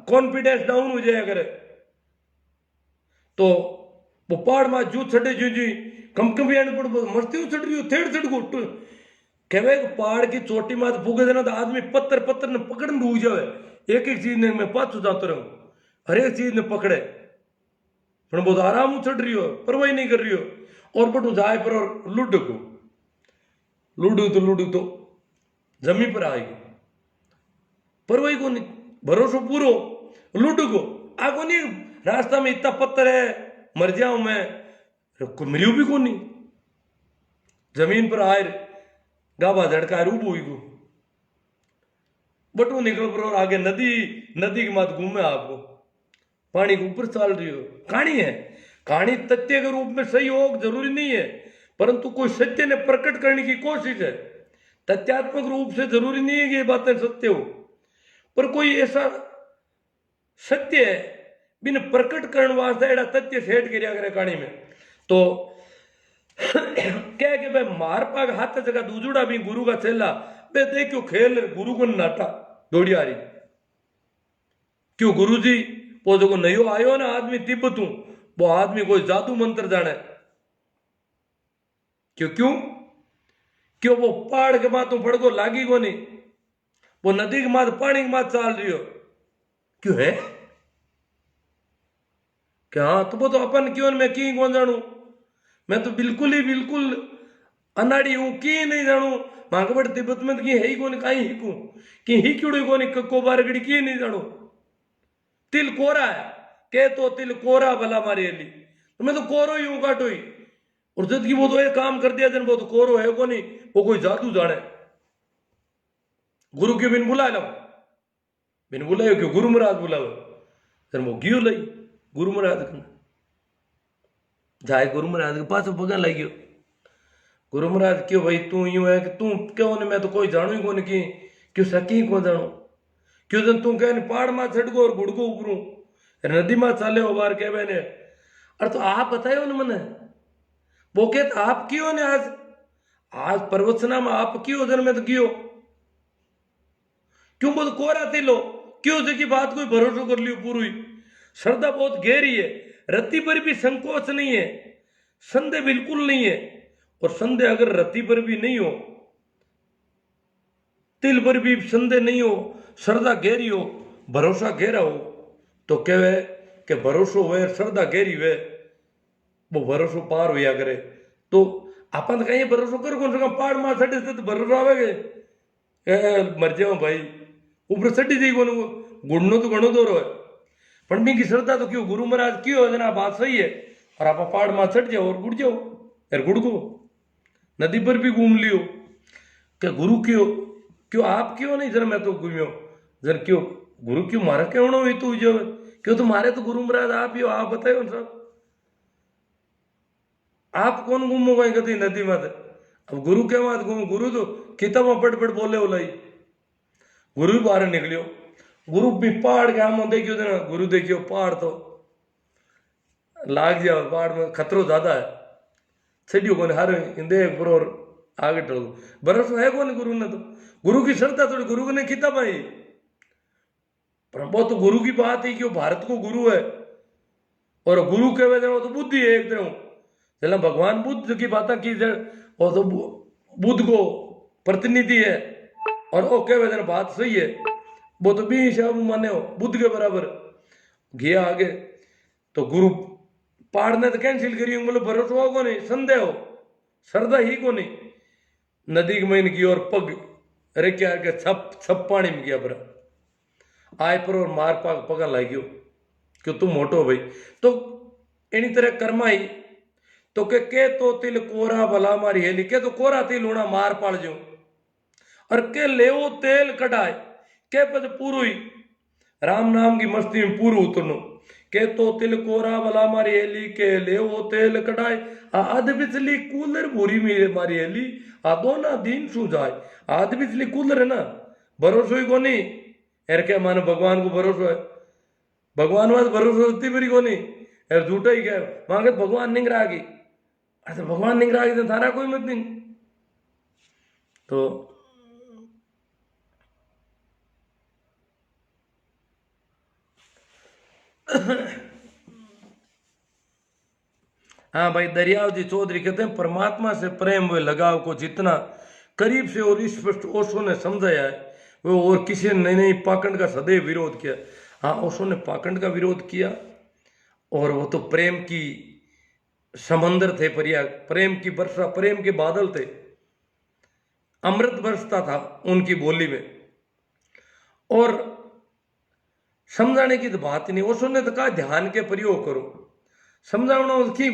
कॉन्फिडेंस डाउन हो जाए करे, तो वो पहाड़ में जू छटे जू जी कंपी आने पड़ मस्ती चढ़ रही हो थेड़ चढ़ गो कहवे पहाड़ की चोटी में फूके देना तो आदमी पत्थर पत्थर ने पकड़ने डूब जावे, एक एक चीज ने मैं पाछू जाता रहूं, हर एक चीज ने पकड़े, पर बहुत आराम चढ़ रही हो, परवाही नहीं कर रही हो, और बटू जाए पर और लुडू तो जमी पर आएगी, परवाही को नहीं, भरोसा पूरो लुडू को आगो नहीं, रास्ता में इतना पत्थर है मर जाऊं मैं, मरियो भी को नहीं, जमीन पर आए गाबा झड़का रूब हुई को बटू निकल पर और आगे नदी के मात घूमे आपको, पानी के ऊपर चल रही हो। कहानी है, कहानी तथ्य के रूप में सही हो जरूरी नहीं है, परंतु कोई सत्य ने प्रकट करने की कोशिश है। तथ्यात्मक रूप से जरूरी नहीं है कि ये बातें सत्य हो, पर कोई ऐसा सत्य है बिन प्रकट करने वास्ते एड़ा तथ्य सेठ गिरिया करे कहानी में। तो क्या कि भाई मार पाग हाथ जगह दूजुड़ा भी गुरु का चेला बे देखो खेल गुरु को नाटा दौड़ी आ रही, क्यों गुरु जी वो जो नयो आयो ना आदमी तिब्बत हूं, वो आदमी कोई जादू मंत्र जाने, क्यों क्यों क्यों वो पहाड़ के मातों पड़को लागी को नहीं, वो नदी के मात पानी के मात चाल रही हो, क्यों है क्या? तो वो तो अपन क्यों मैं की कौन जानू, मैं तो बिल्कुल अनाड़ी हूं की नहीं जानू, मांग बड़ तिब्बत में की है ही कौन कहीं हिकू कि ही क्यों कौन को बारगड़ी की नहीं जानू, तिल कोरा है के तो तिल कोरा भला मारी अली, तो मैं तो कोरो ही हूं काटो ही, और जद की वो तो ये काम कर दिया जन वो तो कोरो है को नहीं, वो कोई जादू जाने। गुरु के बिन बुला लो, बिन बुलायो क्यों गुरु महाराज बुलाओ, जन वो गियो लई गुरु महाराज कन जाए, गुरु महाराज के पास भगन लगियो, गुरु महाराज क्यों भाई तू यूं है कि तू क्यों ने मैं तो कोई जानू ही कौन की, क्यों सकी को जानू, क्यों जन तू कह पहाड़ में चढ़गो और गुड़गो ऊपरू नदी में चाले हो बार कह मैंने, अरे तो आप बतायो न मने, वो कहते आप क्यों ने आज प्रवचना में आप क्यों जन में तो क्यों क्यों बोल कोरा तिलो क्यों जी की बात कोई भरोसा कर लियो पूरी, श्रद्धा बहुत गहरी है, रत्ती पर भी संकोच नहीं है, संदेह बिल्कुल नहीं है, और संदेह अगर रत्ती पर भी नहीं हो, तिल पर भी संदेह नहीं हो, श्रद्धा गहरी हो, भरोसा गहरा हो, तो कहवे कि भरोसो हुए श्रद्धा गहरी हुए वो भरोसो पार हुआ करे। तो अपन कहीं भरोसो कर कौन सा पहाड़ मार सटे से तो भरोसा आवेगे मर जाओ भाई ऊपर सटी जाई कौन गुड़नो तो घणो दौरो है पण मी की श्रद्धा तो क्यों गुरु महाराज क्यों जना बात सही है और आप पहाड़ मार सट जाओ और गुड़ जाओ यार गुड़ को नदी पर भी घूम लियो क्या गुरु क्यों क्यों आप क्यों नहीं जरा मैं तो घूमियो जरा क्यों गुरु क्यों मारा क्यों ना हुई तू जो क्यों तुम्हारे तो गुरु महाराज आप ही हो आप बताए सब आप कौन घूमो गए कभी नदी में अब गुरु क्या बात घूमो गुरु तो किताब पढ़ पढ़ बोले बोलाई गुरु भी बाहर निकलियो गुरु भी पहाड़ के आम देखियो ना गुरु देखियो पहाड़ तो लाग जाओ पहाड़ में खतरो ज्यादा है छड़ियो कौन हर इंदे और आगे टल भरोसा है कौन गुरु ने तो गुरु की श्रद्धा थोड़ी गुरु ने किताब आई पर वो तो गुरु की बात है कि वो भारत को गुरु है और गुरु के वजह तो बुद्धि है एक तरह चला भगवान बुद्ध की बात की वो तो बुद्ध को प्रतिनिधि है और वो कह वजह बात सही है वो तो भी शाम माने हो बुद्ध के बराबर गया आगे तो गुरु पहाड़ ने तो कैंसिल करी बोले भरोसा हो को नहीं संदेह हो श्रद्धा ही को नहीं नदी के महीने की और पग अरे क्या के छप छप पानी में गया बरा आय पर और मार पाक पगा लाई गयो क्यों तुम मोटो भाई तो इनी तरह कर्मा ही तो के तो तिल कोरा भला मारी हेली के तो कोरा तिल होना मार पाड़ जो और के लेवो तेल कढ़ाए के पद पूरो ही राम नाम की मस्ती में पूरो उतरनो के तो तिल कोरा भला मारी हेली के लेवो तेल कढ़ाए आध बिजली कूलर भूरी मेरे मारी हेली आ दोना दिन सु जाए आध बिजली कूलर है ना भरोसो ही को नहीं यार क्या मानो भगवान को भरोसा है भगवान वाद भरोसा होती मेरी को नहीं यार झूठा ही क्या मांगे भगवान निंगरा की अरे भगवान निंगरा की तो थारा कोई मत नहीं तो हाँ भाई दरियाव जी चौधरी कहते हैं परमात्मा से प्रेम व लगाव को जितना करीब से और स्पष्ट ओशो ने समझाया है वो और किसी ने नहीं पाखंड का सदैव विरोध किया। हाँ ओशो ने पाखंड का विरोध किया और वो तो प्रेम की समंदर थे परिया प्रेम की वर्षा प्रेम के बादल थे अमृत बरसता था उनकी बोली में और समझाने की तो बात ही नहीं ओशो ने तो कहा ध्यान के प्रयोग करो समझाना की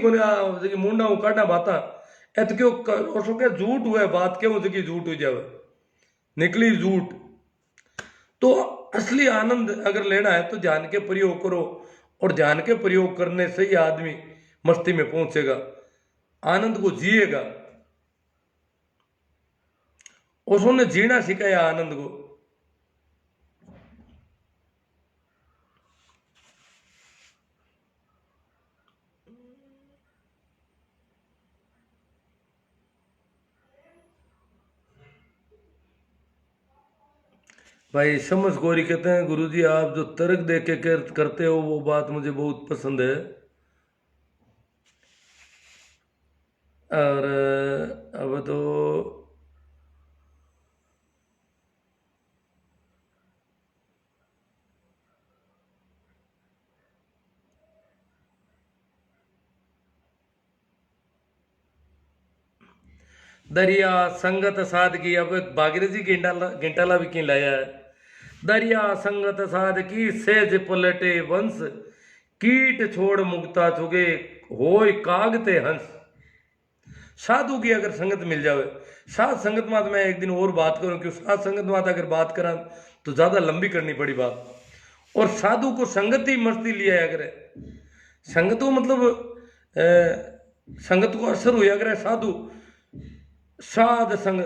मुंडा काटा बाता एत क्यों ओशो क्या झूठ हुआ बात क्यों उसकी झूठ हो जावे निकली झूठ तो असली आनंद अगर लेना है तो ध्यान के प्रयोग करो और ध्यान के प्रयोग करने से ही आदमी मस्ती में पहुंचेगा आनंद को जिएगा ओशो ने जीना सिखाया आनंद को भाई समझ गोरी कहते हैं गुरुजी आप जो तर्क दे के करते हो वो बात मुझे बहुत पसंद है और अब तो दरिया संगत सादगी अब भागीरथी घंटाला भी क्यों लाया है दरिया संगत सादगी सेज पलटे वंश कीट छोड़ मुक्ता चुगे होय कागते हंस साधु की अगर संगत मिल जावे साध संगत मात मैं एक दिन और बात करूं क्यों साध संगत मात अगर बात करा तो ज्यादा लंबी करनी पड़ी बात और साधु को संगत ही मस्ती लिया अगर संगत को मतलब संगत को असर हुआ अगर साधु साध संग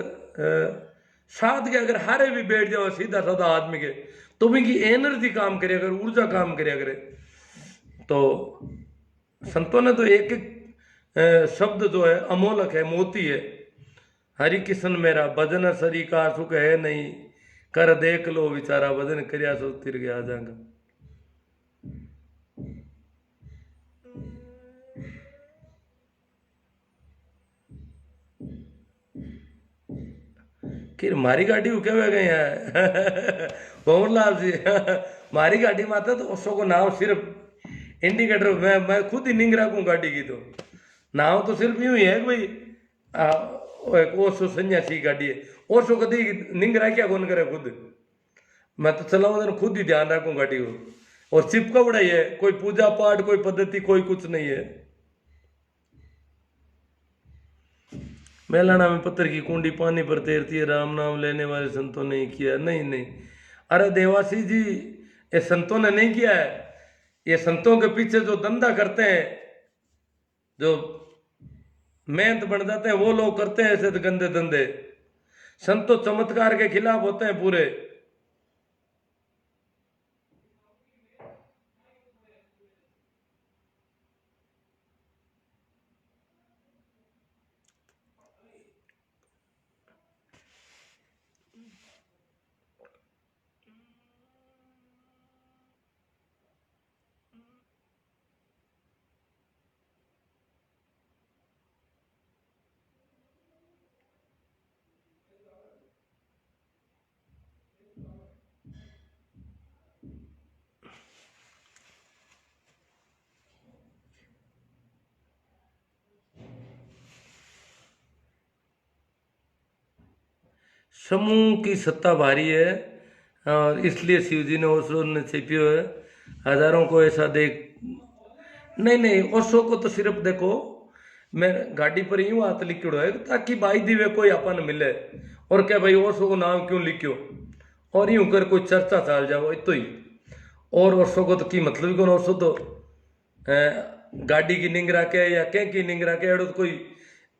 साध के अगर हारे भी बैठ जाओ सीधा साधा आदमी के तो भी की एनर्जी काम करे अगर ऊर्जा काम करे अगर तो संतों ने तो एक एक शब्द जो है अमोलक है मोती है हरि किशन मेरा भजन सरी का सुख है नहीं कर देख लो विचारा भजन करिया सो तिर गया जाएगा कि मारी गाड़ी को क्या गए हैं भंवरलाल जी मारी गाड़ी माता तो उसको नाम सिर्फ इंडिकेटर मैं खुद ही निंग रखूँ गाड़ी की। तो नाव तो सिर्फ यूं ही है कि भाई एक ओसो सन्यासी गाड़ी है, ओसो कभी निंग रहा कौन करे खुद। मैं तो चलाऊं तो खुद ही ध्यान रखूं गाड़ी को। और चिपका बड़ा ही है, कोई पूजा पाठ कोई पद्धति कोई कुछ नहीं है। मेलाना में पत्थर की कुंडी पानी पर तैरती है, राम नाम लेने वाले संतों ने ही किया। नहीं नहीं, अरे देवासी जी, ये संतों ने नहीं किया है। ये संतों के पीछे जो धंधा करते हैं, जो मेहनत बन जाते हैं, वो लोग करते हैं ऐसे गंदे धंधे। संत तो चमत्कार के खिलाफ होते हैं पूरे। समूह की सत्ता भारी है, और इसलिए शिव जी ने ओशो ने छिपियो है। हजारों को ऐसा देख, नहीं नहीं, ओशो को तो सिर्फ देखो, मैं गाड़ी पर यूं हाथ लिखो है ताकि भाई दिवे कोई अपन मिले, और क्या भाई ओशो को नाम क्यों लिखो, और यूं कर कोई चर्चा चाल जाओ इतो ही। और ओशो को तो की मतलब ही कौन, ओशो तो गाड़ी की निंगरा के या क्या की निंगरा के एडो तो कोई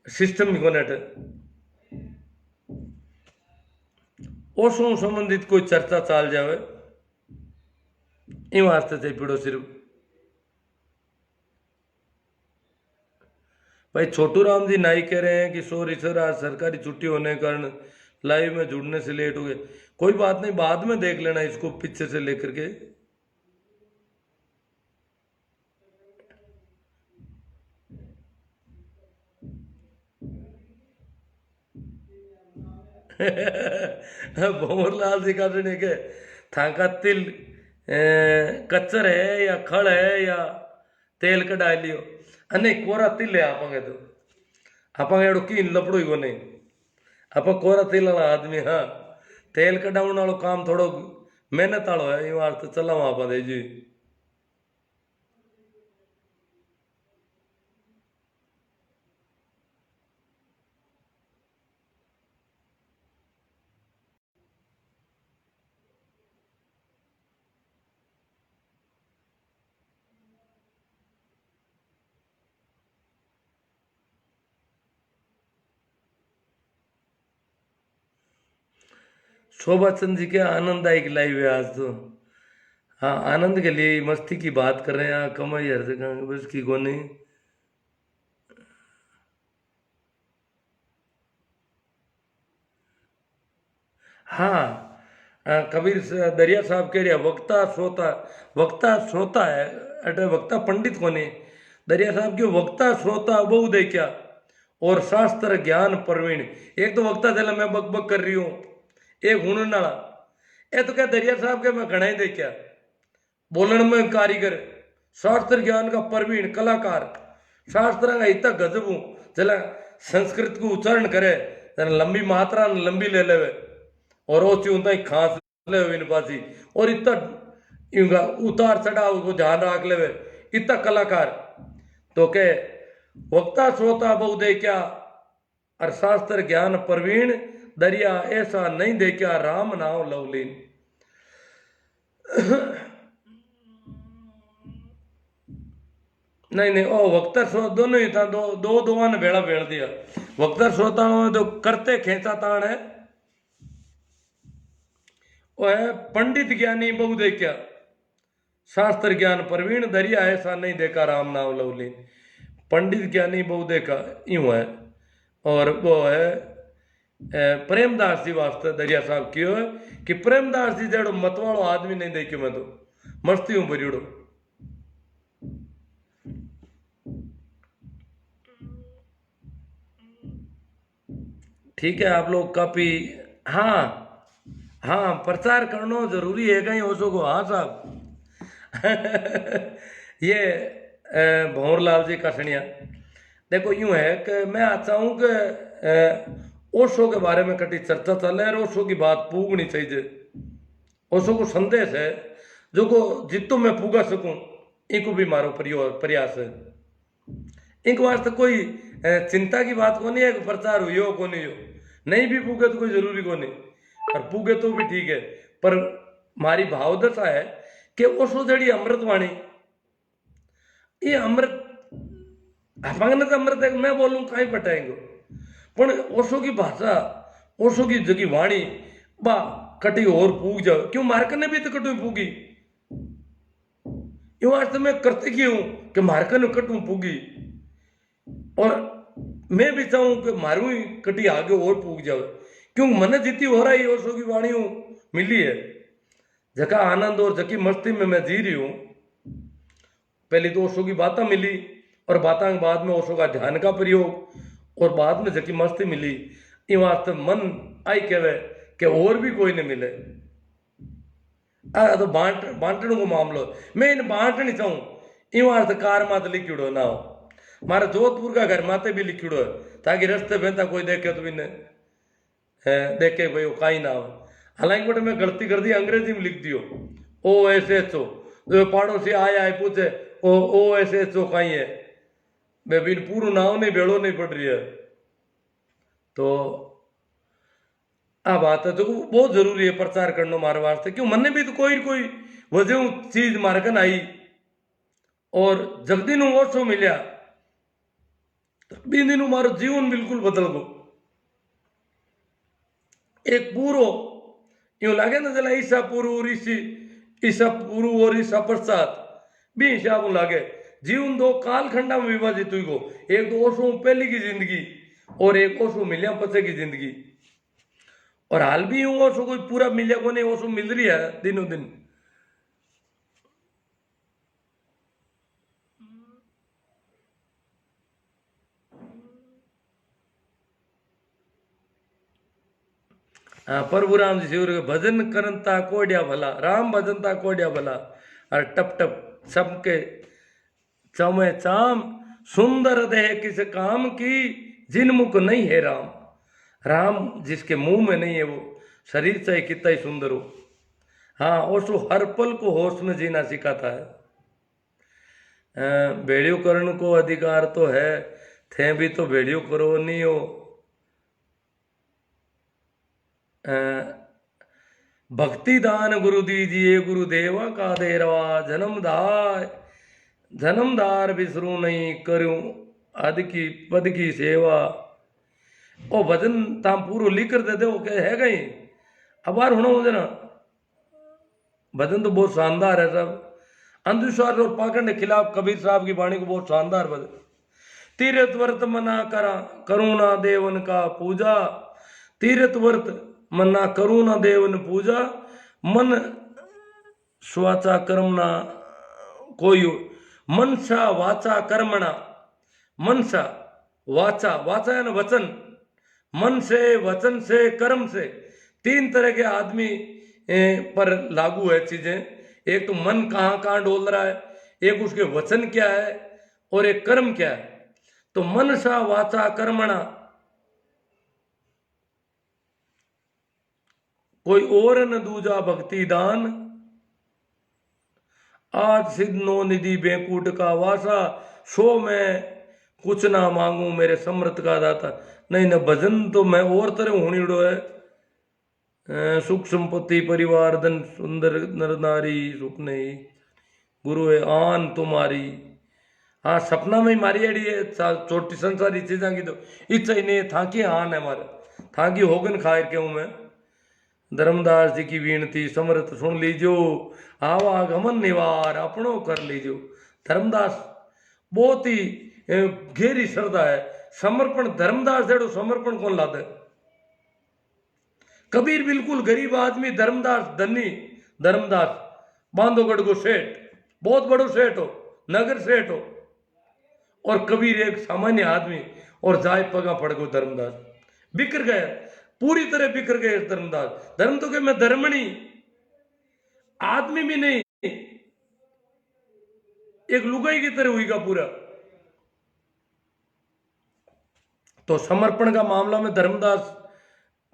सिस्टम ही कोने। ओशो संबंधित कोई चर्चा चाल जावे इन वास्ते थे पीड़ो सिर्फ। भाई छोटू राम जी नाई कह रहे हैं कि सॉरी सर, आज सरकारी छुट्टी होने के कारण लाइव में जुड़ने से लेट हो गए। कोई बात नहीं, बाद में देख लेना इसको पीछे से लेकर के। भंवरलाल जी का के थाका तिल कच्चर है या खड़ है या तेल कढ़ा लियो, अने कोरा तिल है आपंगे तो आपंगे एडो की लपड़ो ही को नहीं। आप कोरा तिल वाला आदमी, हाँ तेल कढ़ाने वालों काम थोड़ो मेहनत वालों है, ये वास्ते चलावा आप दे जी। शोभा चंद जी के आनंददायक लाइव है आज तो। हाँ आनंद के लिए मस्ती की बात कर रहे हैं, हाँ कमाई हर जगह बस की को नहीं। हाँ कबीर दरिया साहब कह रहे वक्ता श्रोता, वक्ता श्रोता है अटे, वक्ता पंडित को नहीं। दरिया साहब क्यों वक्ता श्रोता बहु दे क्या, और शास्त्र ज्ञान प्रवीण। एक तो वक्ता चला मैं बक बक कर रही हूँ, एक हुनर नाला। ये तो क्या दरिया साहब के मैं घना ही दे क्या, बोलन में कारीगर, शास्त्र ज्ञान का प्रवीण कलाकार, शास्त्र का इतना गजब हूँ। चला संस्कृत को उच्चारण करे, लंबी मात्रा लंबी ले लेवे, और वो चूंता ही खांस ले इन पासी, और इतना इनका उतार चढ़ाव को ध्यान रख लेवे, इतना कलाकार। तो के वक्ता श्रोता बहु दे क्या, और शास्त्र ज्ञान प्रवीण दरिया ऐसा नहीं दे क्या, राम नाम लवलीन। नहीं नहीं, ओ वक्ता श्रोता दोनों ही था, दो दो दुआ ने भेड़ा भेड़ दिया। वक्ता श्रोता में तो करते खेचा ताण है, वो है पंडित ज्ञानी बहु देखा, शास्त्र ज्ञान प्रवीण दरिया ऐसा नहीं देखा, राम नाम लवलीन। पंडित ज्ञानी बहु देखा यूं है, और वो है प्रेमदास जी वास्ते दरिया साहब क्यों है कि प्रेमदास जी जड़ो मतवाड़ो आदमी नहीं देखियो मैं तो मस्ती हूं भरियोड़ो। ठीक है आप लोग काफी, हाँ हाँ प्रचार करना जरूरी है कहीं ओसो को, हाँ साहब। ये भंवरलाल जी का सुनिया। देखो यूं है कि मैं आता हूं कि ओशो के बारे में कटी चर्चा चल है और ओशो की बात पूगनी चाहिए। ओशो को संदेश है जो को जितो मैं पूगा सकूं, इनको भी मारो प्रयास है। इनके वास्ते कोई चिंता की बात को नहीं है कि प्रचार हुई हो को नहीं हो, नहीं भी पूगे तो कोई जरूरी को नहीं, और पूगे तो भी ठीक है। पर मारी भावदशा है कि ओशो जड़ी अमृतवाणी, ये अमृत अपने तो अमृत है, मैं बोलूं कहीं पटाएंगे। पण ओशो की भाषा, ओशो की जगी वाणी बा कटी और पूग जाओ, क्यों मार्कन ने भी तो कटू पूगी। यूं आज तो मैं करते क्यों कि मार्कन कटू पूगी, और मैं भी चाहूं कि मारू ही कटी आगे और पूग जावे, क्यों मन जीती हो रहा है ओशो की वाणी मिली है। जका आनंद और जकी मस्ती में मैं जी रही हूं, पहले तो ओशो की बातें मिली, और बातें के बाद में ओशो का ध्यान का प्रयोग, और बाद में जकी मस्ती मिली, ये वास्ते मन आई कहे कि और भी कोई नहीं मिले। तो बांटने को मामलो मैं इन बांट नहीं चाहूं, इन वास्ते कार माते लिखिड़ो ना हो, मारे जोधपुर का घर माते भी लिखिड़ो है, ताकि रास्ते बेहता कोई देखे तो इन्हें देखे भाई वो कहीं ना हो। हालांकि बटे मैं गलती कर दी, अंग्रेजी में लिख दियो ओ ऐसे तो पड़ोसी आया है पूछे ओ ऐसे तो कहीं है, मैं बिन पूरा नाव नहीं भेड़ो नहीं पड़ रही है। तो आ बात है जो बहुत जरूरी है प्रचार करना मारे वास्ते, क्यों मन भी तो कोई वजह चीज मारकन आई, और जब दिन ओछो मिलिया बी दिन मारो जीवन बिल्कुल बदल गो। एक पूरो यूं लागे ना जला ईसा पूर्व और ईसा पूर्व और ईसा पश्चात भी हिसाब लागे। जीवन दो कालखंडा में विभाजित हुई गो, एक तो ओशो पहली की जिंदगी और एक ओशो मिलिया पचे की जिंदगी। और हाल भी यूं ओशो कोई पूरा मिलिया को नहीं, ओशो मिल रही है दिनों दिन। प्रभु राम जी शिवर भजन करता कोडिया भला, राम भजनता कोडिया भला, और टप टप सबके चौमे चाम, सुंदर देह किस काम की, जिनमुख नहीं है राम। राम जिसके मुंह में नहीं है वो शरीर चाहे कितना ही सुंदर हो। हाँ, ओशो हर पल को होश में जीना सिखाता है। भेड़ियों करण को अधिकार तो है, थे भी तो भेड़ियों करो नहीं हो। भक्ति दान गुरु दीजिए, गुरुदेवा का देरवा, जन्मदार बिसरू नहीं, करूं आदि की पद की सेवा। ओ भजन ताम पूरो लिख कर दे दो क्या है कहीं अबार होना हो ना। भजन तो बहुत शानदार है सब, अंधविश्वास और पाखंड के खिलाफ कबीर साहब की वाणी को बहुत शानदार भजन। तीर्थ व्रत मना करा करुणा देवन का पूजा, तीर्थ व्रत मना करुणा देवन पूजा, मन स्वाचा कर्मणा कोई, मनसा वाचा कर्मणा, मनसा वाचा, वाचा यानी वचन, मन से वचन से कर्म से, तीन तरह के आदमी पर लागू है चीजें। एक तो मन कहाँ कहाँ डोल रहा है, एक उसके वचन क्या है, और एक कर्म क्या है। तो मनसा वाचा कर्मणा, कोई और न दूजा भक्ति दान, आज सिद्ध नो निधि बेकूट का वासा, सो मैं कुछ ना मांगू मेरे समृत का दाता। नहीं न भजन तो मैं और तरह होनीड़ो है, सुख संपत्ति परिवार धन सुंदर नर नारी सुख नहीं, गुरु है आन तुम्हारी। हाँ, सपना में ही मारी अड़ी है छोटी संसारी चीजा की तो इच्छा ही नहीं था कि आन है हमारे था कि होगन खायर क्यों मैं। धर्मदास जी की विनती समर्थ सुन लीजो, आवागमन निवार अपनो कर लीजो। धर्मदास बहुत ही गहरी श्रद्धा है, समर्पण धर्मदास जेड़ो समर्पण कौन लादे। कबीर बिल्कुल गरीब आदमी, धर्मदास धनी, धर्मदास बांधोगढ़ को सेठ, बहुत बड़ो सेठ हो, नगर सेठ हो, और कबीर एक सामान्य आदमी, और जाय पगा पड़ गो धर्मदास। बिखर गया, पूरी तरह बिखर गए धर्मदास। धर्म तो क्या मैं धर्मणी आदमी भी नहीं, एक लुगाई की तरह हुईगा पूरा। तो समर्पण का मामला में धर्मदास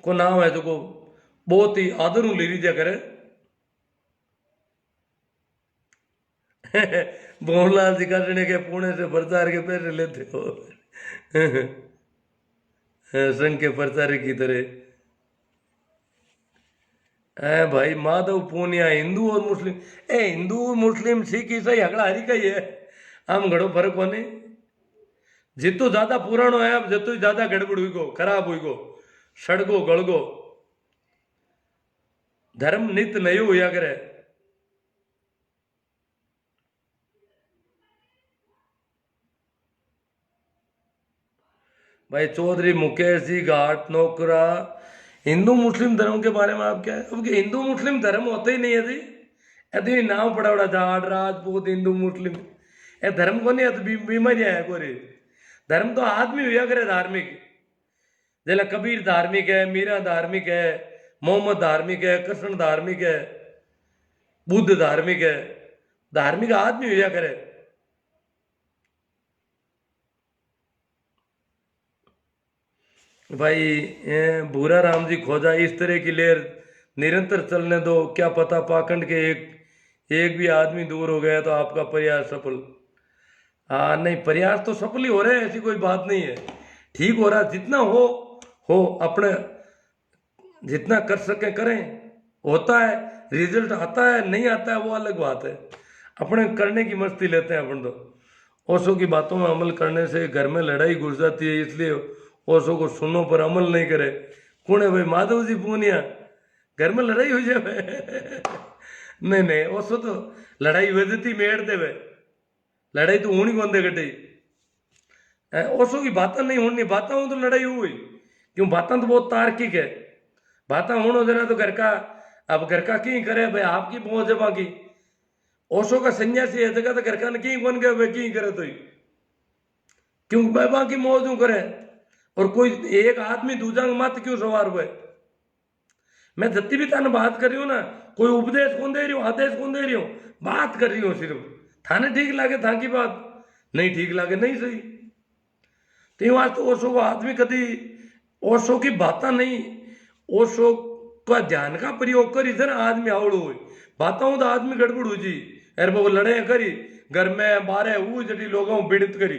को नाम है जो को बहुत ही आदर ले लीजिए करे। भोलाल जी कहने के पुणे से प्रचार के पैसे लेते हो। संघ के प्रचार की तरह। भाई माधव पूनिया हिंदू और मुस्लिम, हिंदू मुस्लिम सिख ईसाई हगड़ा हरी का ही है, आम घड़ो फर्क होने। जितो ज्यादा पुरानो है अब जितो ज्यादा गड़बड़ हुई गो, खराब हुई गो, सड़गो गड़गो, धर्म नित नहीं हुआ करे। भाई चौधरी मुकेश जी घाट नौकरा, हिंदू मुस्लिम धर्म के बारे में आप क्या है? अब हिंदू मुस्लिम धर्म होता ही नहीं है जी, ऐसे नाम पड़ा बड़ा जाट राजपूत हिंदू मुस्लिम, ये धर्म को नहीं है तो बीमारियां है कोई। धर्म तो आदमी हुआ करे धार्मिक, जैसे कबीर धार्मिक है, मीरा धार्मिक है, मोहम्मद धार्मिक है, कृष्ण धार्मिक है, बुद्ध धार्मिक है, धार्मिक आदमी हुआ करे। भाई भूरा राम जी खोजा, इस तरह की लहर निरंतर चलने दो, क्या पता पाखंड के एक भी आदमी दूर हो गया तो आपका प्रयास सफल। हाँ नहीं, प्रयास तो सफल ही हो रहे हैं, ऐसी कोई बात नहीं है, ठीक हो रहा, जितना हो अपने जितना कर सके करें। होता है रिजल्ट आता है नहीं आता है वो अलग बात है, अपने करने की मस्ती लेते हैं अपन तो। ओशो की बातों में अमल करने से घर में लड़ाई घुस जाती है, इसलिए ओशो को सुनो पर अमल नहीं करे। कौन है भाई? माधव जी पूनिया, घर में लड़ाई हो जाए। नहीं नहीं, ओशो तो लड़ाई वजती मेड़ देवे, लड़ाई तो होनी कौन दे गटी। ओशो की बातें नहीं होनी, बातें हो तो लड़ाई हुई क्यों? बातें तो बहुत तार्किक है, बातें होने देना तो घर का, अब घर का की करे भाई, आपकी पहुंच है बाकी। ओशो का सन्यासी है जगह तो घर का की कौन गया भाई, की करे तो ही क्यों बाबा की मौज क्यों करे, और कोई एक आदमी दूजा मत क्यों सवार हुए। मैं जत्ती भी तान बात कर रही हूँ ना, कोई उपदेश कौन दे रही हूँ, आदेश कौन दे रही हूँ, बात कर रही हूँ सिर्फ। थाने ठीक लागे था की बात, नहीं ठीक लागे नहीं सही। तो आज तो ओशो को आदमी कभी ओशो की बात नहीं, ओशो का ध्यान का प्रयोग करी थे ना आदमी आवड़ो हुई, बात हूं तो आदमी गड़बड़ हो जी। अरे वो लड़े करी घर में बारह वो जटी लोगों पीड़ित करी,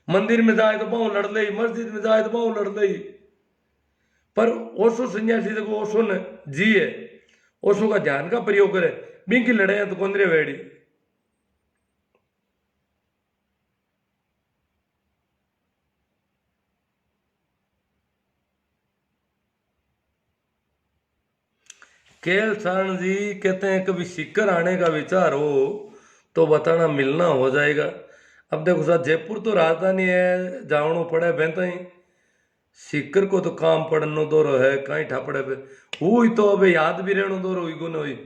मंदिर में जाए तो पाँव लड़ ली, मस्जिद में जाए तो पाँव लड़ ली। पर ओशो सन्यासी देखो, ओशो ने जी है, ओशो का ध्यान का प्रयोग करे, बिंकी लड़े तो कौन रे वेड़ी। केएल सारण जी कहते हैं कभी सीकर आने का विचार हो तो बताना, मिलना हो जाएगा। अब देखो सर, जयपुर तो राजधानी है, जावनो पड़े बेंता ही, सीकर को तो काम पड़नो दौरो है कहीं ठापड़े पे हुई, तो अबे याद भी रहनो दौरो हुई गुन हुई,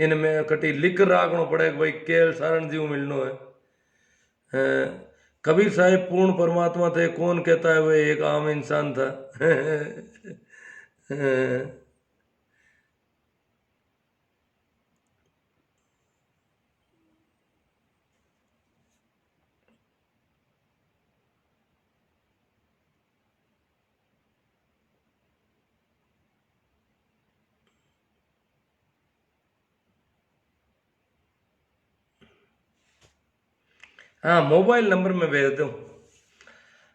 इनमें कटी लिख राखनो पड़े भाई केएल सारण जी मिलनो है। कबीर साहिब पूर्ण परमात्मा थे, कौन कहता है वह एक आम इंसान था। हाँ मोबाइल नंबर में भेज दूँ।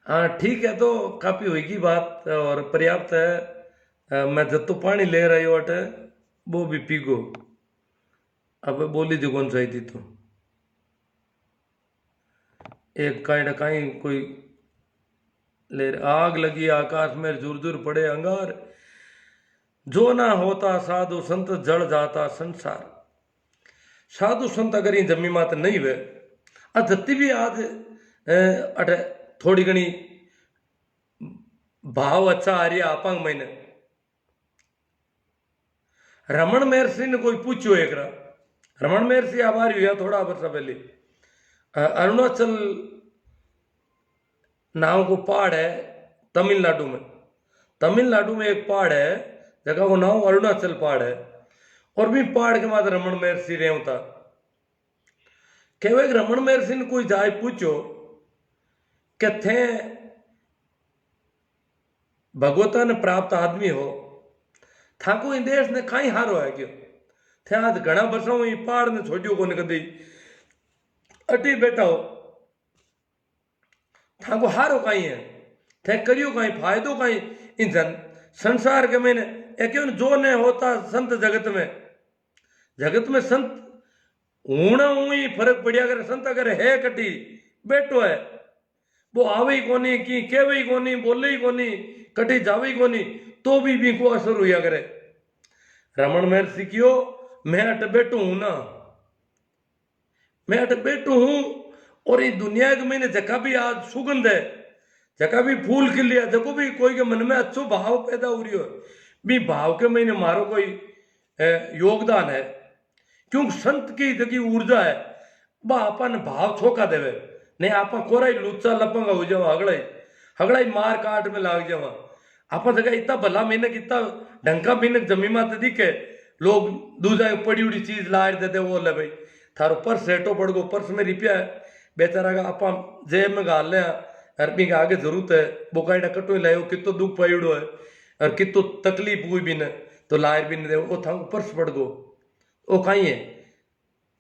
हाँ ठीक है, तो काफ़ी होगी बात और पर्याप्त है। मैं जब तो पानी ले रही हो अटे वो भी पीगो, अब बोली जो कौन चाहिए थी तो एक काई काई कोई ले आग लगी आकाश में झुरझुर पड़े अंगार, जो ना होता साधु संत जड़ जाता संसार। साधु संत अगर ये जमी मात नहीं वे जत्ती भी आज अटे थोड़ी घनी भाव अच्छा आ रही है आपंग महीने। रमन महर्षि ने कोई पूछो एक रमन महर्षि आभारी हुआ थोड़ा वर्षा पहले, अरुणाचल नाम को पहाड़ है तमिलनाडु में, तमिलनाडु में एक पहाड़ है जगह को नाम अरुणाचल पहाड़ है, और भी पहाड़ के बाद रमन महर्षि रहे था। कहवे रमन महर्षि ने कोई जाए पूछो कि थे भगवता ने प्राप्त आदमी हो, था कोई देश ने कहीं हारो है क्यों? थे आज घना बसा हुई पहाड़ ने छोड़ियो को कदी अटी बैठा हो, था को हारो कहीं है, थे करियो कहीं फायदो कहीं इन संसार के मैंने क्यों जो ने होता संत जगत में संत हूणा हुई फर्क पड़िया करे। संत अगर है कटी बैठो है वो आवे ही कोनी की केवे ही कोनी बोले ही कोनी कटी जावे ही कोनी तो भी को असर हुआ करे। रमन महर्षि क्यों मैं अट बैठू हूं ना, मैं अट बैठू हूं और इस दुनिया के मैंने जका भी आज सुगंध है, जका भी फूल खिल लिया, जको भी कोई के मन में अच्छो भाव पैदा हो रही हो भी भाव के मैंने मारो कोई योगदान है। क्योंकि संत की जगी ऊर्जा है बा अपन भाव छोका देवे नहीं आपा कोरा ही लुच्चा लपंगा हो जावा हगड़ा ही मार काट में लाग जावा। आपा जगह इतना भला मिनक इतना ढंका मिनक जमी माते दिखे लोग दूसरा पड़ी उड़ी चीज ला देते वो ले भाई थारो पर्स हेटो पड़ गो पर्स में रिपिया है बेचारा का आपा जेब में गाल ले अरबी के आगे जरूरत है बोकाइडा कटो लायो कितो दुख पड़ो है और कितो तकलीफ हुई भी न तो लायर भी न दे वो था पर्स पड़ गो वो कहीं है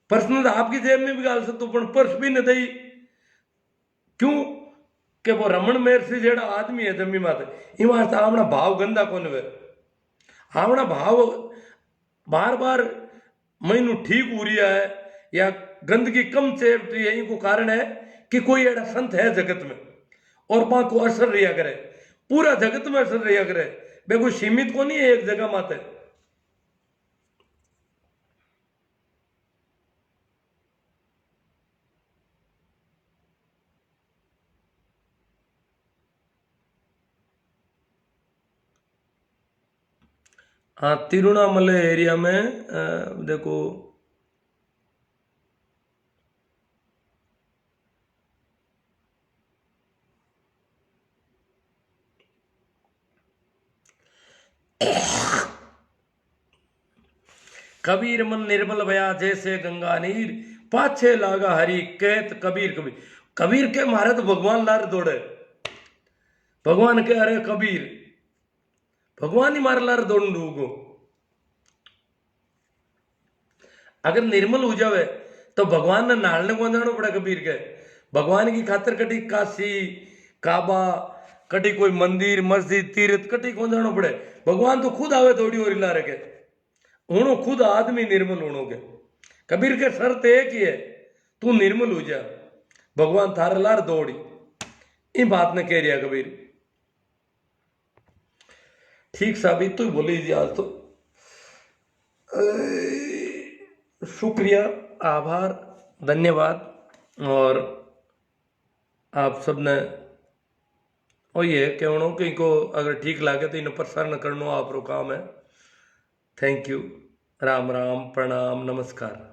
पर्स ने आपकी जेब में भी गाल सकते पर पर्स भी न दई क्यों कि वो रमन महर्षि जेड़ा आदमी है जमी माते इन वास्ते आपना भाव गंदा कौन वे आपना भाव बार बार मैनू ठीक हो रहा है या गंदगी कम चेप रही है इनको कारण है कि कोई ऐसा संत है जगत में और वहां को असर रिया करे पूरा जगत में असर रिया करे बे कोई सीमित को नहीं है एक जगह माते। हाँ तिरुवन्नामलई एरिया में देखो कबीर मन निर्मल भया जैसे गंगा नीर पाछे लागा हरि कहत कबीर कबीर के मारे तो भगवान लार दौड़े भगवान के अरे कबीर भगवान ही मार लार दौड़ डूबो। अगर निर्मल हो जावे तो भगवान ने नालने को जाना पड़ा कबीर के भगवान की खातर कटी काशी काबा कटी कोई मंदिर मस्जिद तीर्थ कटी को जाना पड़े भगवान तो खुद आवे थोड़ी और ला रखे हूँ खुद आदमी निर्मल होनो के कबीर के शर्त एक ही है तू निर्मल हो जा भगवान थारे लार दौड़ी इन बात ने कह रिया कबीर ठीक साबित तो बोली जी आज तो शुक्रिया आभार धन्यवाद और आप सबने और ये कहना कि इनको अगर ठीक लगे तो इन्हें प्रसारण करना आप काम है। थैंक यू राम राम प्रणाम नमस्कार।